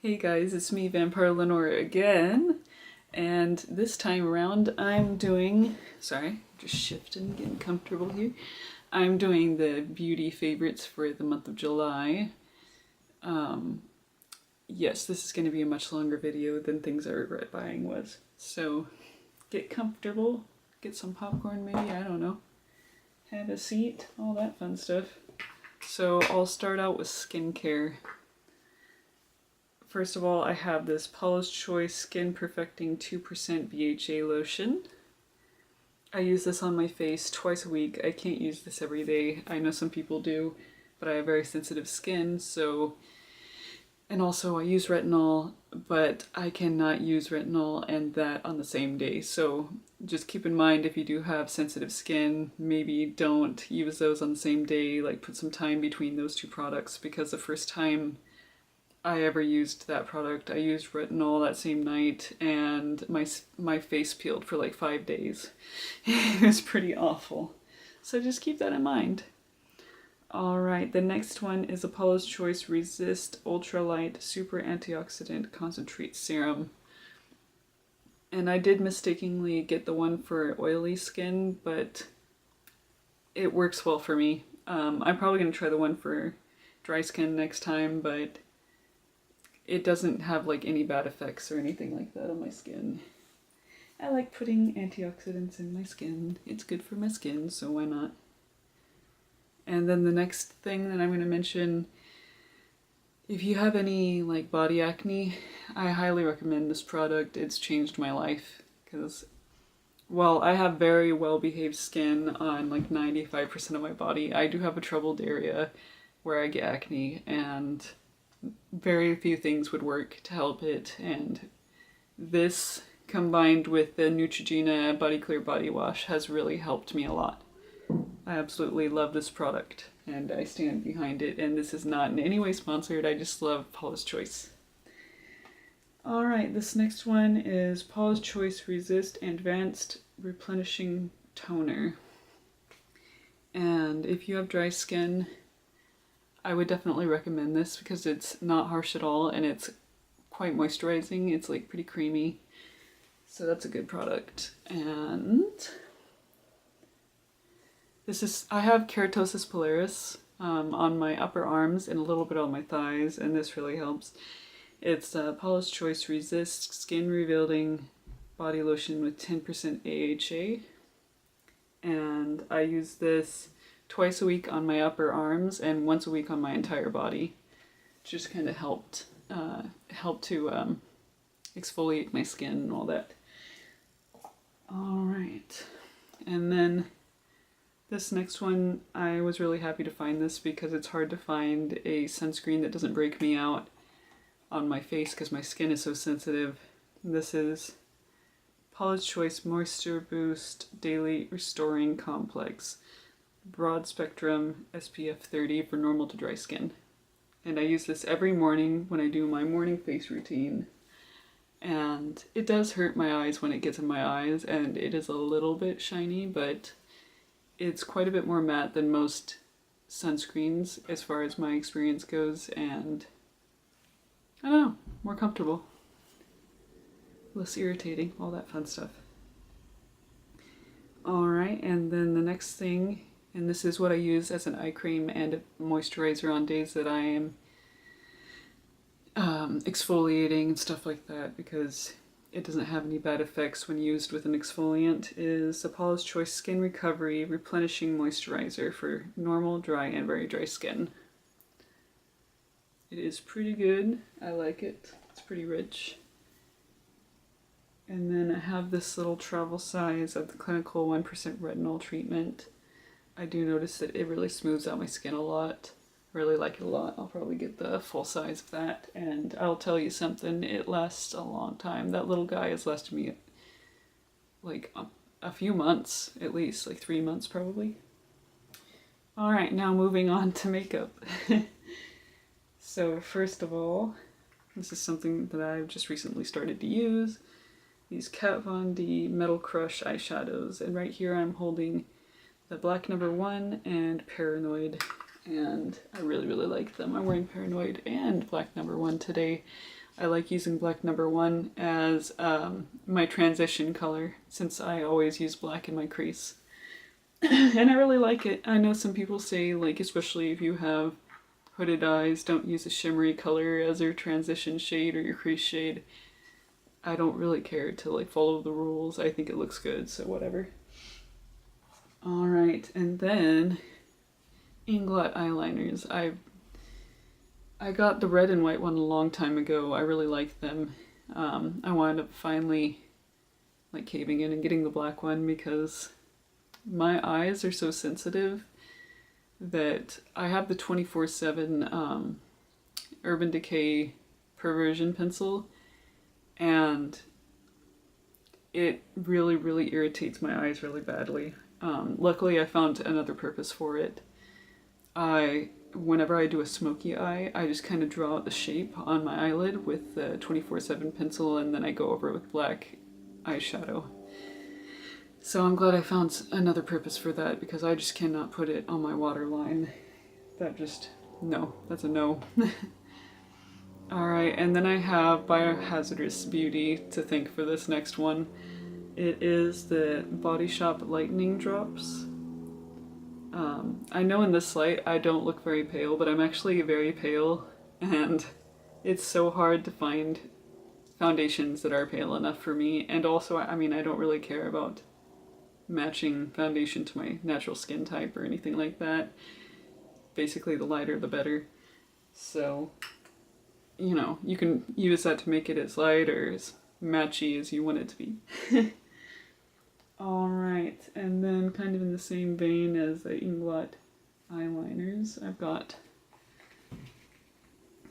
Hey guys, it's me, Vampireleniore again, and this time around I'm doing, just shifting, getting comfortable here. I'm doing the beauty favorites for the month of July. Yes, this is going to be a much longer video than things I regret buying was. So get comfortable, get some popcorn maybe, I don't know, have a seat, all that fun stuff. So I'll start out with skincare. First of all, I have this Paula's Choice Skin Perfecting 2% BHA lotion. I use this on my face twice a week. I can't use this every day. I know some people do, but I have very sensitive skin, so... And also I use retinol, but I cannot use retinol and that on the same day. So just keep in mind, if you do have sensitive skin, maybe don't use those on the same day. Like, put some time between those two products, because the first time I ever used that product, I used retinol that same night and my face peeled for like 5 days. It was pretty awful. So just keep that in mind. Alright, the next one is a Paula's Choice Resist Ultralight Super Antioxidant Concentrate Serum. And I did mistakenly get the one for oily skin, but it works well for me. I'm probably going to try the one for dry skin next time, but it doesn't have like any bad effects or anything like that on my skin. I like putting antioxidants in my skin. It's good for my skin, so why not? And then the next thing that I'm going to mention, if you have any like body acne, I highly recommend this product. It's changed my life because, well, I have very well behaved skin on like 95% of my body. I do have a troubled area where I get acne, and very few things would work to help it, and this combined with the Neutragina Body Clear Body Wash has really helped me a lot. I absolutely love this product and I stand behind it, and this is not in any way sponsored, I just love Paula's Choice. Alright, this next one is Paula's Choice Resist Advanced Replenishing Toner. And if you have dry skin, I would definitely recommend this because it's not harsh at all and it's quite moisturizing. It's like pretty creamy. So that's a good product. And this is, I have keratosis pilaris on my upper arms and a little bit on my thighs, and this really helps. It's Paula's Choice Resist Skin Revealing Body Lotion with 10% AHA. And I use this twice a week on my upper arms and once a week on my entire body. Just kind of helped to exfoliate my skin and all that. Alright, and then this next one, I was really happy to find this because it's hard to find a sunscreen that doesn't break me out on my face because my skin is so sensitive. This is Paula's Choice Moisture Boost Daily Restoring Complex Broad Spectrum SPF 30 for normal to dry skin. And I use this every morning when I do my morning face routine. And it does hurt my eyes when it gets in my eyes, and it is a little bit shiny, but it's quite a bit more matte than most sunscreens as far as my experience goes, and I don't know, more comfortable. Less irritating, all that fun stuff. Alright, and then the next thing, and this is what I use as an eye cream and a moisturizer on days that I am exfoliating and stuff like that, because it doesn't have any bad effects when used with an exfoliant, is the Paula's Choice Skin Recovery Replenishing Moisturizer for normal, dry, and very dry skin. It is pretty good. I like it. It's pretty rich. And then I have this little travel size of the Clinical 1% Retinol treatment. I do notice that it really smooths out my skin a lot. I really like it a lot. I'll probably get the full size of that, and I'll tell you something, it lasts a long time. That little guy has lasted me like a few months, at least, like 3 months probably. Alright, now moving on to makeup. So first of all, this is something that I've just recently started to use. These Kat Von D Metal Crush eyeshadows, and right here I'm holding the Black No. 1 and Paranoid and I really, really like them. I'm wearing Paranoid and Black Number One today. I like using Black Number One as my transition color, since I always use black in my crease. And I really like it. I know some people say, like, especially if you have hooded eyes, don't use a shimmery color as your transition shade or your crease shade. I don't really care to like follow the rules. I think it looks good, so whatever. Alright, and then Inglot eyeliners. I got the red and white one a long time ago. I really liked them. I wound up finally like caving in and getting the black one because my eyes are so sensitive that I have the 24/7 Urban Decay Perversion pencil, and it really, really irritates my eyes really badly. Luckily I found another purpose for it. Whenever I do a smoky eye, I just kind of draw out the shape on my eyelid with the 24/7 pencil, and then I go over it with black eyeshadow. So I'm glad I found another purpose for that, because I just cannot put it on my waterline. That just, no, that's a no. Alright, and then I have Biohazardous Beauty to thank for this next one. It is the Body Shop Lightening Drops. I know in this light I don't look very pale, but I'm actually very pale, and it's so hard to find foundations that are pale enough for me. And also, I mean, I don't really care about matching foundation to my natural skin type or anything like that. Basically, the lighter the better. So, you know, you can use that to make it as light or as matchy as you want it to be. Alright, and then kind of in the same vein as the Inglot eyeliners, I've got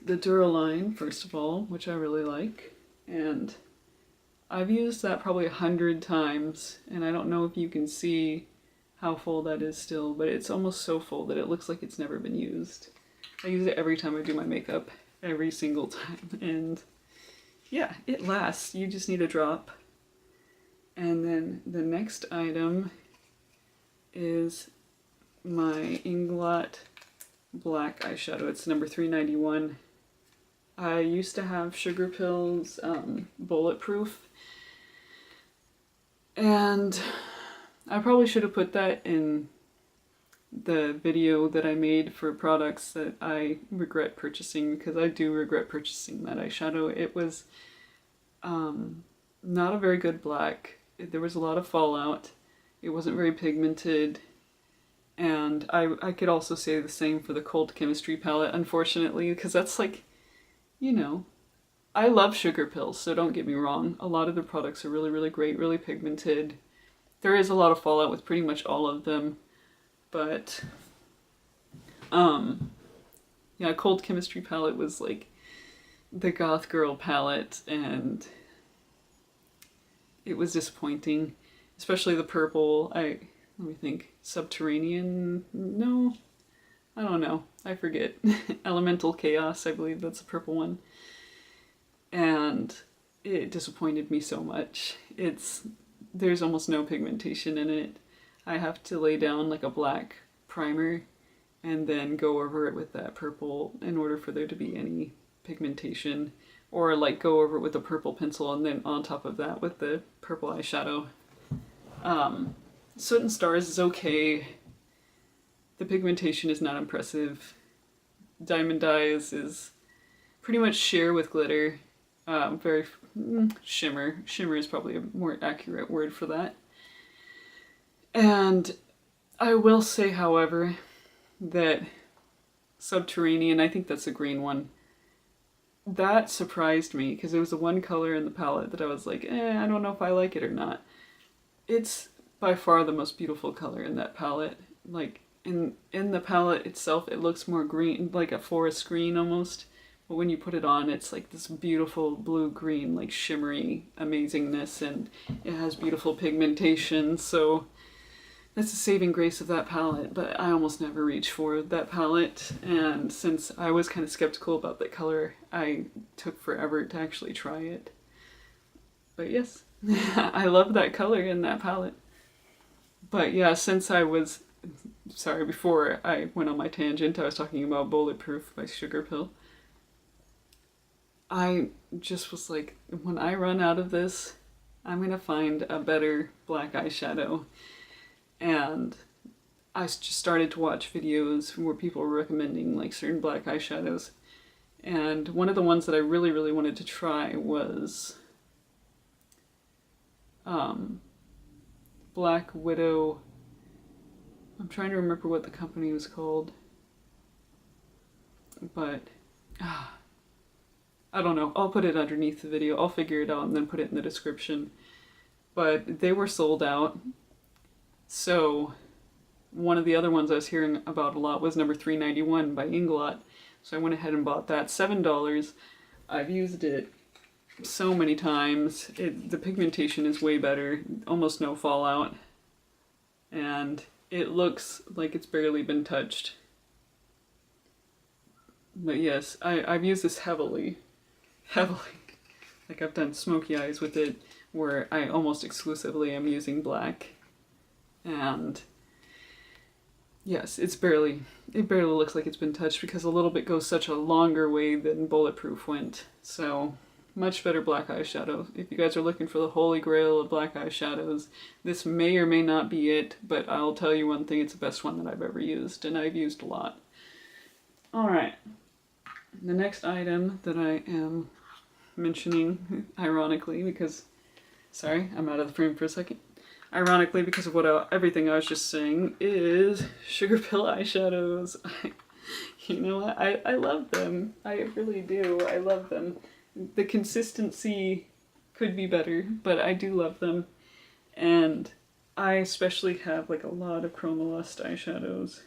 the Duraline, first of all, which I really like. And I've used that probably 100 times, and I don't know if you can see how full that is still, but it's almost so full that it looks like it's never been used. I use it every time I do my makeup, every single time, and yeah, it lasts. You just need a drop. And then the next item is my Inglot black eyeshadow. It's number 391. I used to have Sugarpill's Bulletproof, and I probably should have put that in the video that I made for products that I regret purchasing, because I do regret purchasing that eyeshadow. It was not a very good black. There was a lot of fallout. It wasn't very pigmented. And I could also say the same for the Cold Chemistry palette, unfortunately, because that's like, you know, I love Sugarpill, so don't get me wrong. A lot of the products are really, really great, really pigmented. There is a lot of fallout with pretty much all of them, but yeah, Cold Chemistry palette was like the goth girl palette, and it was disappointing, especially the purple. Let me think, Subterranean? No, I don't know, I forget. Elemental Chaos, I believe that's the purple one. And it disappointed me so much. There's almost no pigmentation in it. I have to lay down like a black primer and then go over it with that purple in order for there to be any pigmentation. Or like go over it with a purple pencil and then on top of that with the purple eyeshadow. Soot and Stars is okay. The pigmentation is not impressive. Diamond Dyes is pretty much sheer with glitter. Very shimmer. Shimmer is probably a more accurate word for that. And I will say, however, that Subterranean, I think that's the green one, that surprised me, because it was the one color in the palette that I was like, I don't know if I like it or not. It's by far the most beautiful color in that palette. Like, in the palette itself, it looks more green, like a forest green almost. But when you put it on, it's like this beautiful blue-green, like shimmery amazingness, and it has beautiful pigmentation, so that's the saving grace of that palette. But I almost never reach for that palette, and since I was kind of skeptical about that color, I took forever to actually try it. But yes, I love that color in that palette. But yeah, since I was sorry, before I went on my tangent, I was talking about Bulletproof by Sugarpill. I just was like, when I run out of this, I'm gonna find a better black eyeshadow. And I just started to watch videos where people were recommending like certain black eyeshadows. And one of the ones that I really, really wanted to try was Black Widow. I'm trying to remember what the company was called. But I don't know. I'll put it underneath the video. I'll figure it out and then put it in the description. But they were sold out. So one of the other ones I was hearing about a lot was number 391 by Inglot. So I went ahead and bought that. $7. I've used it so many times. The pigmentation is way better. Almost no fallout. And it looks like it's barely been touched. But yes, I've used this heavily. Like I've done smoky eyes with it where I almost exclusively am using black. And yes, it barely looks like it's been touched because a little bit goes such a longer way than Bulletproof went. So much better black eyeshadow. If you guys are looking for the holy grail of black eyeshadows, this may or may not be it, but I'll tell you one thing, it's the best one that I've ever used, and I've used a lot. Alright, the next item that I am mentioning, ironically, because, sorry, I'm out of the frame for a second. Ironically, because of everything I was just saying, is Sugarpill eyeshadows. You know what? I love them. I really do. I love them. The consistency could be better, but I do love them. And I especially have like a lot of Chromolust eyeshadows.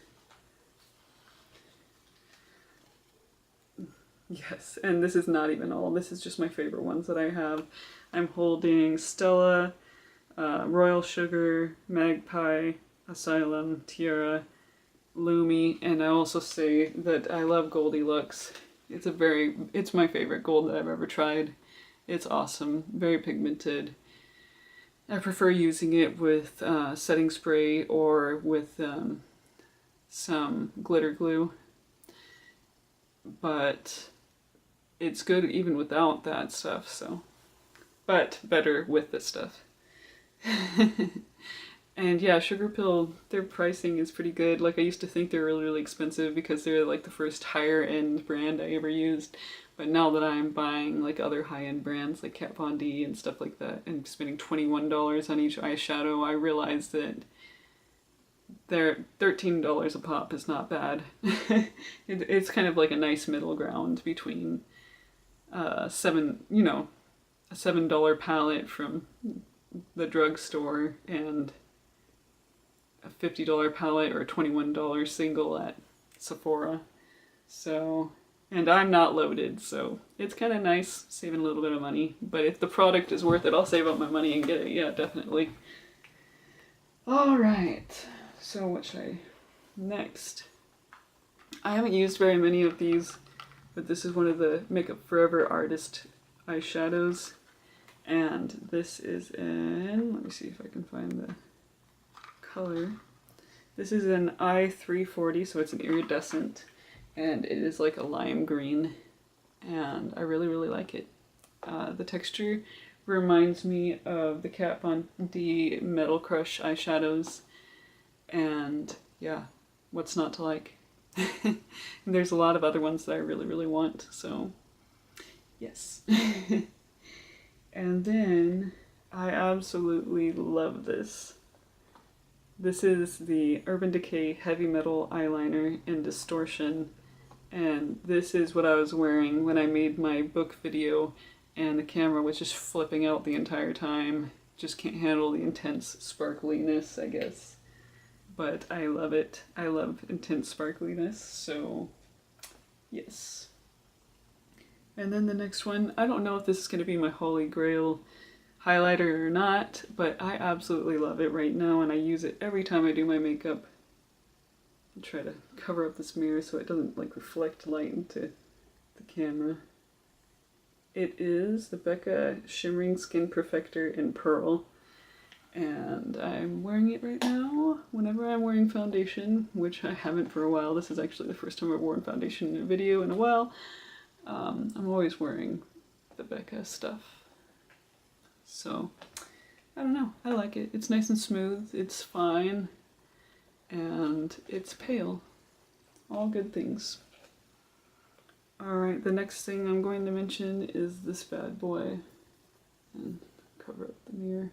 Yes, and this is not even all. This is just my favorite ones that I have. I'm holding Stella, Royal Sugar, Magpie, Asylum, Tiara, Lumi, and I also say that I love Goldilocks. It's my favorite gold that I've ever tried. It's awesome, very pigmented. I prefer using it with setting spray or with some glitter glue, but it's good even without that stuff, so. But better with this stuff. And yeah, Sugarpill, their pricing is pretty good. Like I used to think they were really, really expensive because they're like the first higher end brand I ever used. But now that I'm buying like other high end brands like Kat Von D and stuff like that and spending $21 on each eyeshadow, I realize that their $13 a pop is not bad. It's kind of like a nice middle ground between a $7 palette from the drugstore and a $50 palette or a $21 single at Sephora. So, and I'm not loaded, so it's kind of nice saving a little bit of money. But if the product is worth it, I'll save up my money and get it. Yeah, definitely. Alright, so what should I... Next. I haven't used very many of these, but this is one of the Makeup Forever Artist eyeshadows. And this is in, let me see if I can find the color. This is an I-340, so it's an iridescent, and it is like a lime green, and I really, really like it. The texture reminds me of the Kat Von D Metal Crush eyeshadows, and yeah, what's not to like? And there's a lot of other ones that I really, really want, so yes. And then I absolutely love this. This is the Urban Decay Heavy Metal Eyeliner in Distortion, and this is what I was wearing when I made my book video and the camera was just flipping out the entire time. Just can't handle the intense sparkliness, I guess. But I love it. I love intense sparkliness, so yes. And then the next one, I don't know if this is going to be my holy grail highlighter or not, but I absolutely love it right now and I use it every time I do my makeup. I'll try to cover up this mirror so it doesn't like reflect light into the camera. It is the Becca Shimmering Skin Perfector in Pearl. And I'm wearing it right now whenever I'm wearing foundation, which I haven't for a while. This is actually the first time I've worn foundation in a video in a while. I'm always wearing the Becca stuff. So, I don't know, I like it. It's nice and smooth, it's fine, and it's pale. All good things. Alright, the next thing I'm going to mention is this bad boy. And cover up the mirror.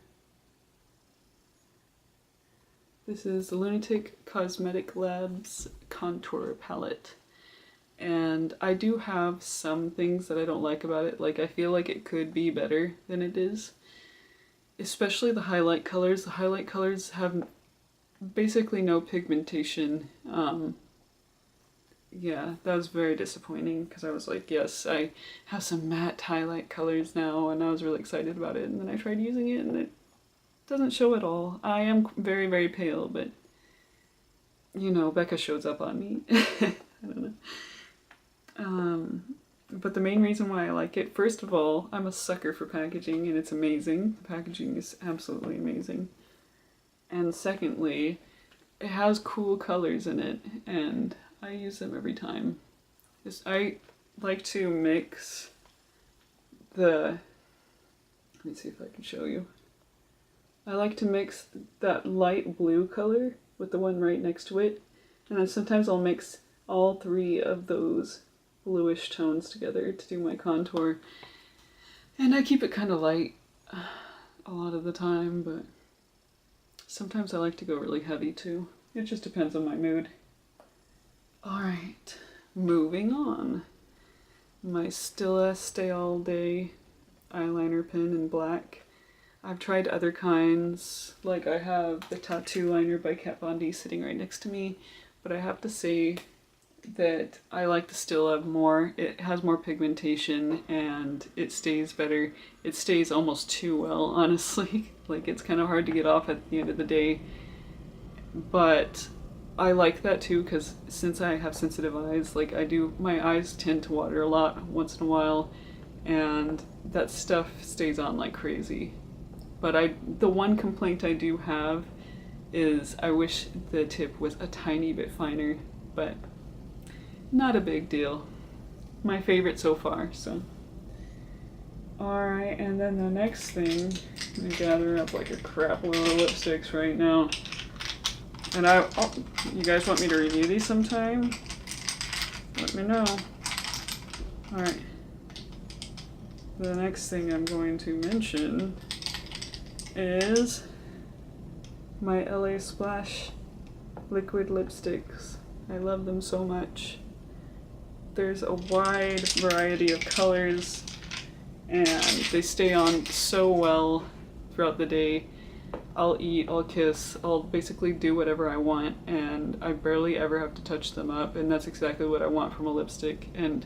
This is the Lunatic Cosmetic Labs Contour Palette. And I do have some things that I don't like about it. Like, I feel like it could be better than it is. Especially the highlight colors. The highlight colors have basically no pigmentation. Yeah, that was very disappointing because I was like, yes, I have some matte highlight colors now, and I was really excited about it. And then I tried using it and it doesn't show at all. I am very, very pale, but you know, Becca shows up on me. I don't know. But the main reason why I like it, first of all, I'm a sucker for packaging and it's amazing. The packaging is absolutely amazing. And secondly, it has cool colors in it and I use them every time. I like to mix let me see if I can show you. I like to mix that light blue color with the one right next to it, and then sometimes I'll mix all three of those bluish tones together to do my contour. And I keep it kind of light a lot of the time, but sometimes I like to go really heavy too. It just depends on my mood. Alright, moving on. My Stila Stay All Day eyeliner pen in black. I've tried other kinds, like I have the Tattoo Liner by Kat Von D sitting right next to me, but I have to say that I like the Stila more. It has more pigmentation and it stays better. It stays almost too well, honestly. Like, it's kind of hard to get off at the end of the day, but I like that too because since I have sensitive eyes, like my eyes tend to water a lot once in a while, and that stuff stays on like crazy. But the one complaint I do have is I wish the tip was a tiny bit finer, but not a big deal. My favorite so far, so. Alright, and then the next thing, I'm gonna gather up like a crap load of lipsticks right now. And you guys want me to review these sometime? Let me know. Alright. The next thing I'm going to mention is my LA Splash liquid lipsticks. I love them so much. There's a wide variety of colors and they stay on so well throughout the day. I'll eat, I'll kiss, I'll basically do whatever I want and I barely ever have to touch them up, and that's exactly what I want from a lipstick. And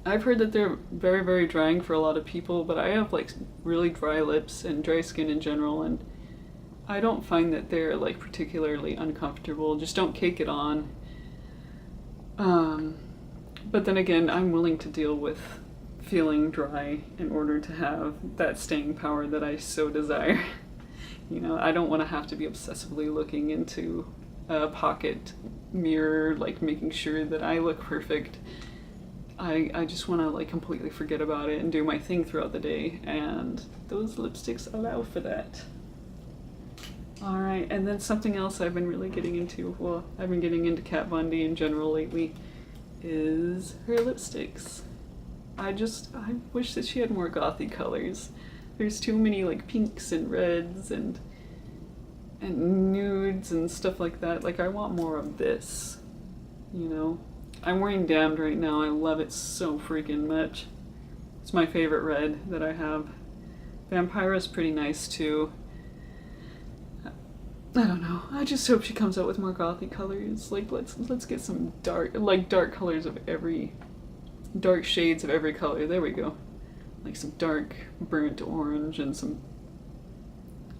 I've heard that they're very, very drying for a lot of people, but I have like really dry lips and dry skin in general, and I don't find that they're like particularly uncomfortable. Just don't cake it on. But then again, I'm willing to deal with feeling dry in order to have that staying power that I so desire. You know, I don't want to have to be obsessively looking into a pocket mirror, like making sure that I look perfect. I just want to like completely forget about it and do my thing throughout the day, and those lipsticks allow for that. Alright, and then something else I've been really getting into, well, I've been getting into Kat Von D in general lately, is her lipsticks. I wish that she had more gothy colors. There's too many like pinks and reds and nudes and stuff like that. Like, I want more of this, you know? I'm wearing Damned right now. I love it so freaking much. It's my favorite red that I have. Vampira's pretty nice too. I don't know. I just hope she comes out with more gothy colors. Like, let's get some dark colors of dark shades of every color. There we go. Like some dark burnt orange and some,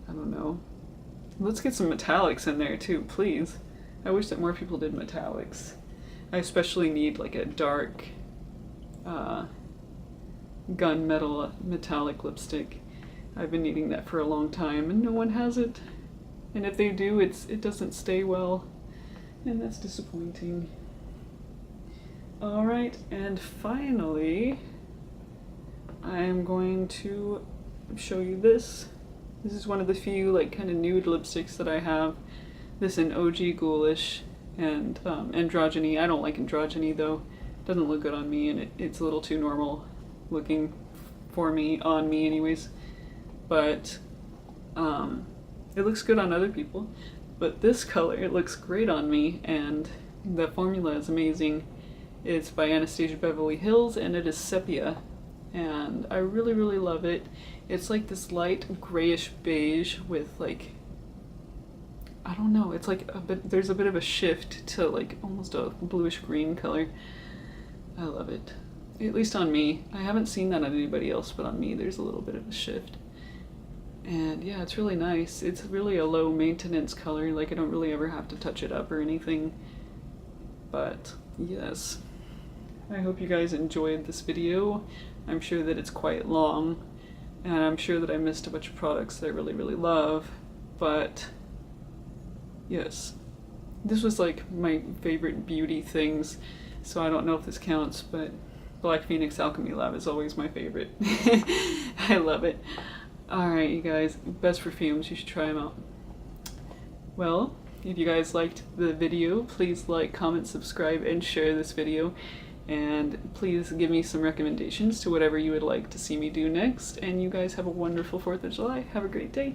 I don't know. Let's get some metallics in there too, please. I wish that more people did metallics. I especially need like a dark gunmetal metallic lipstick. I've been needing that for a long time and no one has it. And if they do, it doesn't stay well. And that's disappointing. Alright, and finally, I'm going to show you this. This is one of the few like kind of nude lipsticks that I have. This in OG Ghoulish and Androgyny. I don't like Androgyny though. It doesn't look good on me, and it's a little too normal looking for me, on me anyways. But it looks good on other people. But this color, it looks great on me, and the formula is amazing. It's by Anastasia Beverly Hills, and it is sepia. And I really, really love it. It's like this light grayish beige with like, I don't know, it's like a bit, there's a bit of a shift to like almost a bluish green color. I love it. At least on me. I haven't seen that on anybody else, but on me there's a little bit of a shift. And yeah, it's really nice. It's really a low maintenance color, like I don't really ever have to touch it up or anything. But yes, I hope you guys enjoyed this video. I'm sure that it's quite long, and I'm sure that I missed a bunch of products that I really, really love, but yes, this was like my favorite beauty things, so I don't know if this counts, but Black Phoenix Alchemy Lab is always my favorite. I love it. Alright, you guys, best perfumes, you should try them out. Well, if you guys liked the video, please like, comment, subscribe, and share this video. And please give me some recommendations to whatever you would like to see me do next. And you guys have a wonderful 4th of July. Have a great day.